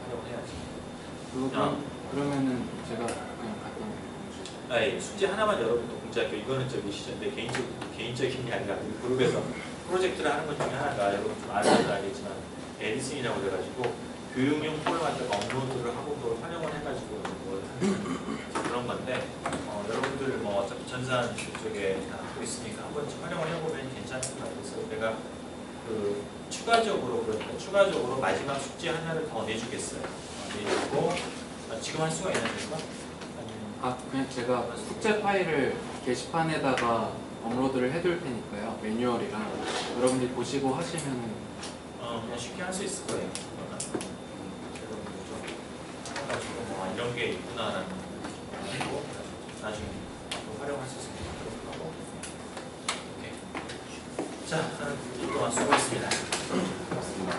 활용해야지. 그러면은 제가 그냥 갖다 놓을게요. 예. 숙제 하나만 여러분 또 공지할게요. 이거는 저기 시즌인데 개인적인 게 아니라 우리 그룹에서 프로젝트를 하는 것 중에 하나가, 여러분 좀 아시는 알겠지만 에디슨이라고 그래가지고 교육용 폴더를 업로드를 하고 그걸 활용을 해가지고 뭘 하는 그런 건데, 여러분들 뭐 어차피 전산 쪽에 다 하고 있으니까 한 번쯤 활용을 해보면 괜찮을 것 같아서 제가 그 추가적으로 마지막 숙제 하나를 더 내주겠어요. 내주고 지금 할 수가 있는 건가? 그냥 제가 숙제 파일을 게시판에다가 업로드를 해둘 테니까요. 매뉴얼이랑 여러분들이 보시고 하시면은 그냥 쉽게 할 수 있을 거예요. 해가지고 뭐 이런 게 있구나라는 거 나중에 활용할 수 있으면 하도록 하고. 오케이. 자, 한 2주 동안 수고했습니다. 고맙습니다.